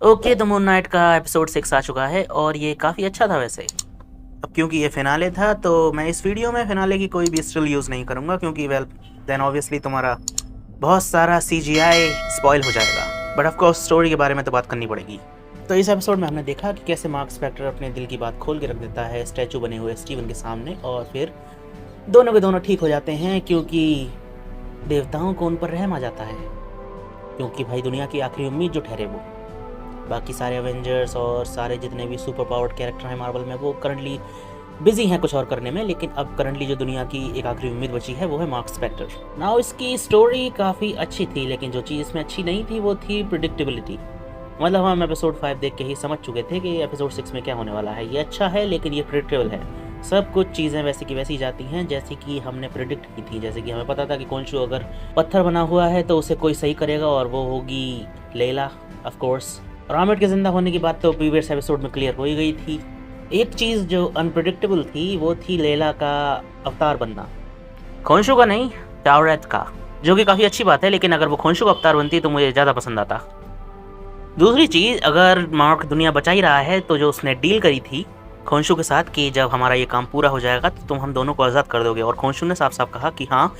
Okay, the moon night का episode 6 आ चुका है और ये काफ़ी अच्छा था वैसे। अब क्योंकि ये फिनाले था तो मैं इस वीडियो में फिनाले की कोई भी स्टिल यूज़ नहीं करूँगा क्योंकि वेल देन ऑब्वियसली तुम्हारा बहुत सारा CGI स्पॉइल हो जाएगा। बट ऑफ कोर्स स्टोरी के बारे में तो बात करनी पड़ेगी। तो इस एपिसोड में हमने देखा कि कैसे मार्क स्पेक्टर अपने दिल की बात खोल के रख देता है स्टैचू बने हुए स्टीवन के सामने, और फिर दोनों के दोनों ठीक हो जाते हैं क्योंकि देवताओं को उन पर रहम आ जाता है, क्योंकि भाई दुनिया की आखिरी उम्मीद जो ठहरे वो। बाकी सारे एवेंजर्स और सारे जितने भी सुपर पावर्ड कैरेक्टर हैं मार्वल में वो करंटली बिजी हैं कुछ और करने में, लेकिन अब करंटली जो दुनिया की एक आखिरी उम्मीद बची है वो है मार्क स्पेक्टर। नाउ इसकी स्टोरी काफ़ी अच्छी थी, लेकिन जो चीज़ इसमें अच्छी नहीं थी वो थी प्रिडिक्टेबिलिटी। मतलब हम एपिसोड 5 देख के ही समझ चुके थे कि एपिसोड 6 में क्या होने वाला है। ये अच्छा है लेकिन ये प्रिडिक्टेबल है। सब कुछ चीज़ें वैसी की वैसी जाती हैं जैसे कि हमने प्रिडिक्ट की थी। जैसे कि हमें पता था कि खोंशू अगर पत्थर बना हुआ है तो उसे कोई सही करेगा और वो होगी लेला ऑफ कोर्स। और आमिर के जिंदा होने की बात तो प्रीवियस एपिसोड में क्लियर हो ही गई थी। एक चीज़ जो अनप्रिडिक्टेबल थी वो थी लेला का अवतार बनना, खोंशू का नहीं, टावरेथ का, जो कि काफ़ी अच्छी बात है। लेकिन अगर वो खोंशू का अवतार बनती तो मुझे ज़्यादा पसंद आता। दूसरी चीज़, अगर मार्क दुनिया बचा ही रहा है तो जो उसने डील करी थी खोंशू के साथ कि जब हमारा ये काम पूरा हो जाएगा तो तुम हम दोनों को आज़ाद कर दोगे, और खोंशू ने साफ साफ कहा कि हाँ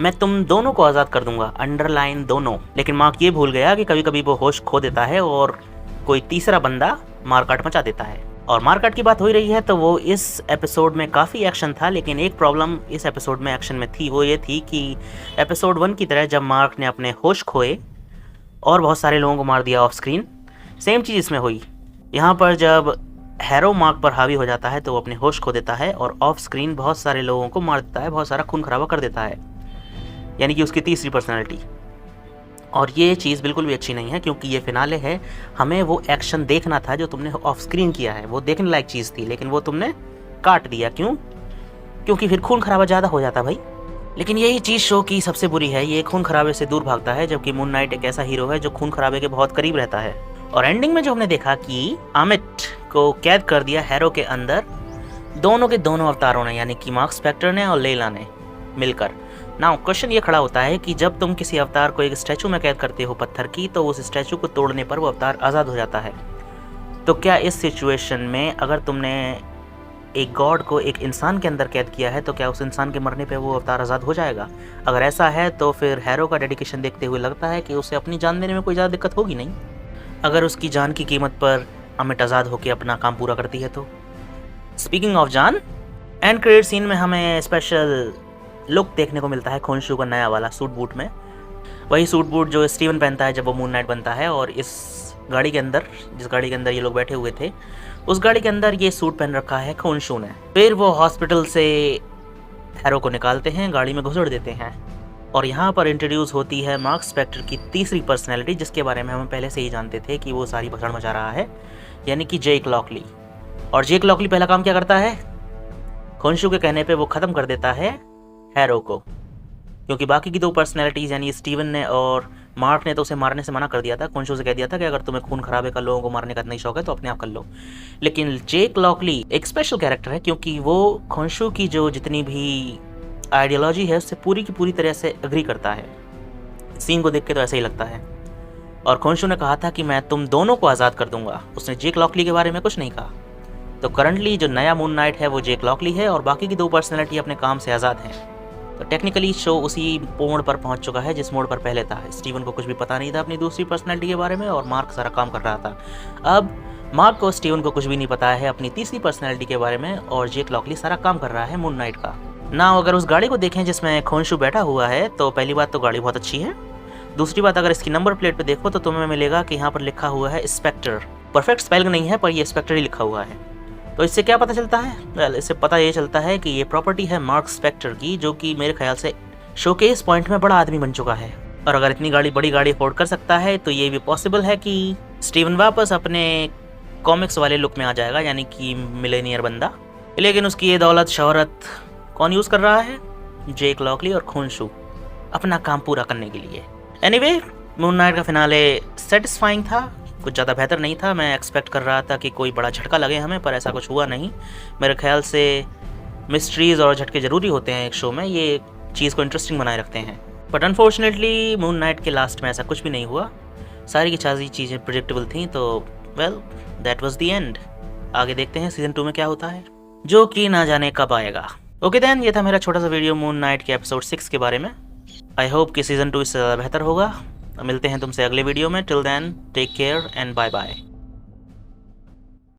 मैं तुम दोनों को आज़ाद कर दूंगा, अंडरलाइन दोनों। लेकिन मार्क ये भूल गया कि कभी कभी वो होश खो देता है और कोई तीसरा बंदा मारकाट मचा देता है। और मारकाट की बात हो ही रही है तो वो इस एपिसोड में काफ़ी एक्शन था, लेकिन एक प्रॉब्लम इस एपिसोड में एक्शन में थी, वो ये थी कि एपिसोड 1 की तरह जब मार्क ने अपने होश खोए और बहुत सारे लोगों को मार दिया ऑफ स्क्रीन, सेम चीज़ इसमें हुई। यहाँ पर जब हैरो मार्क पर हावी हो जाता है तो वो अपने होश खो देता है और ऑफ स्क्रीन बहुत सारे लोगों को मार देता है, बहुत सारा खून खराबा कर देता है, यानी कि उसकी तीसरी पर्सनैलिटी। और ये चीज़ बिल्कुल भी अच्छी नहीं है क्योंकि ये फिनाले है। हमें वो एक्शन देखना था जो तुमने ऑफ स्क्रीन किया है, वो देखने लायक चीज़ थी, लेकिन वो तुमने काट दिया। क्यों? क्योंकि फिर खून खराबा ज़्यादा हो जाता भाई। लेकिन यही चीज़ शो की सबसे बुरी है, ये खून खराबे से दूर भागता है, जबकि मून नाइट एक ऐसा हीरो है जो खून खराबे के बहुत करीब रहता है। और एंडिंग में जो हमने देखा कि अमित को कैद कर दिया हैरो के अंदर दोनों के दोनों अवतारों ने, यानी कि मार्क स्पेक्टर ने और लेला ने मिलकर। नाउ क्वेश्चन ये खड़ा होता है कि जब तुम किसी अवतार को एक स्टैचू में कैद करते हो पत्थर की, तो उस स्टैचू को तोड़ने पर वो अवतार आज़ाद हो जाता है। तो क्या इस सिचुएशन में अगर तुमने एक गॉड को एक इंसान के अंदर कैद किया है तो क्या उस इंसान के मरने पे वो अवतार आज़ाद हो जाएगा? अगर ऐसा है तो फिर हैरो का डेडिकेशन देखते हुए लगता है कि उसे अपनी जान देने में कोई ज़्यादा दिक्कत होगी नहीं, अगर उसकी जान की कीमत पर अमित आज़ाद होकर अपना काम पूरा करती है तो। स्पीकिंग ऑफ जान, एंड क्रेडिट सीन में हमें स्पेशल लुक देखने को मिलता है खोंशू का नया वाला सूट बूट में, वही सूट बूट जो स्टीवन पहनता है जब वो मून नाइट बनता है। और इस गाड़ी के अंदर, जिस गाड़ी के अंदर ये लोग बैठे हुए थे, उस गाड़ी के अंदर ये सूट पहन रखा है खोंशू ने। फिर वो हॉस्पिटल से हैरो को निकालते हैं, गाड़ी में घुसेड़ देते हैं, और यहाँ पर इंट्रोड्यूस होती है मार्क स्पेक्टर की तीसरी पर्सनैलिटी, जिसके बारे में हम पहले से ही जानते थे कि वो सारी भसड़ मचा रहा है, यानी कि जेक लॉकली। और जेक लॉकली पहला काम क्या करता है? खोंशू के कहने पे वो ख़त्म कर देता है हैरो को, क्योंकि बाकी की दो पर्सनैलिटीज़ यानी स्टीवन ने और मार्क ने तो उसे मारने से मना कर दिया था। खोंशू से कह दिया था कि अगर तुम्हें खून खराबे का लोगों को मारने का इतना ही शौक है तो अपने आप कर लो। लेकिन जेक लॉकली एक स्पेशल कैरेक्टर है क्योंकि वो खोंशू की जो जितनी भी आइडियोलॉजी है उससे पूरी की पूरी तरह से एग्री करता है। सीन को देख के तो ऐसा ही लगता है। और खोंशू ने कहा था कि मैं तुम दोनों को आज़ाद कर दूंगा, उसने जेक लॉकली के बारे में कुछ नहीं कहा। तो करंटली जो नया मून नाइट है वो जेक लॉकली है और बाकी की दो पर्सनैलिटी अपने काम से आज़ाद हैं। तो टेक्निकली शो उसी मोड़ पर पहुंच चुका है जिस मोड़ पर पहले था। स्टीवन को कुछ भी पता नहीं था अपनी दूसरी पर्सनैलिटी के बारे में और मार्क सारा काम कर रहा था। अब मार्क को स्टीवन को कुछ भी नहीं पता है अपनी तीसरी पर्सनैलिटी के बारे में और जेक लॉकली सारा काम कर रहा है मून नाइट का। ना अगर उस गाड़ी को देखें जिसमें खोंशू बैठा हुआ है तो पहली बात तो गाड़ी बहुत अच्छी है। दूसरी बात, अगर इसकी नंबर प्लेट पे देखो तो तुम्हें मिलेगा कि यहाँ पर लिखा हुआ है स्पेक्टर। परफेक्ट स्पेलिंग नहीं है पर ये स्पेक्टर ही लिखा हुआ है। तो इससे क्या पता चलता है? वेल, इससे पता ये चलता है कि ये प्रॉपर्टी है मार्क स्पेक्टर की, जो कि मेरे ख्याल से शोकेस पॉइंट में बड़ा आदमी बन चुका है। और अगर इतनी बड़ी गाड़ी अफोर्ड कर सकता है तो ये भी पॉसिबल है कि स्टीवन वापस अपने कॉमिक्स वाले लुक में आ जाएगा, यानी कि मिलेनियर बंदा। लेकिन उसकी ये दौलत शोहरत कौन यूज़ कर रहा है? जेक लॉकली और खोंशू, अपना काम पूरा करने के लिए। एनीवे, मून नाइट का फिनाले सेटिस्फाइंग था, कुछ ज़्यादा बेहतर नहीं था। मैं एक्सपेक्ट कर रहा था कि कोई बड़ा झटका लगे हमें, पर ऐसा कुछ हुआ नहीं। मेरे ख्याल से मिस्ट्रीज़ और झटके ज़रूरी होते हैं एक शो में, ये चीज़ को इंटरेस्टिंग बनाए रखते हैं। बट अनफॉर्चुनेटली मून नाइट के लास्ट में ऐसा कुछ भी नहीं हुआ। सारी की सारी चीज़ें प्रिडिक्टेबल थी। तो well that was the end. आगे देखते हैं सीज़न 2 में क्या होता है, जो कि ना जाने कब आएगा। ओके देन, ये था मेरा छोटा सा वीडियो मून नाइट के एपिसोड 6 के बारे में। आई होप कि सीज़न 2 इससे ज़्यादा बेहतर होगा। मिलते हैं तुमसे अगले वीडियो में। Till then take care and bye bye.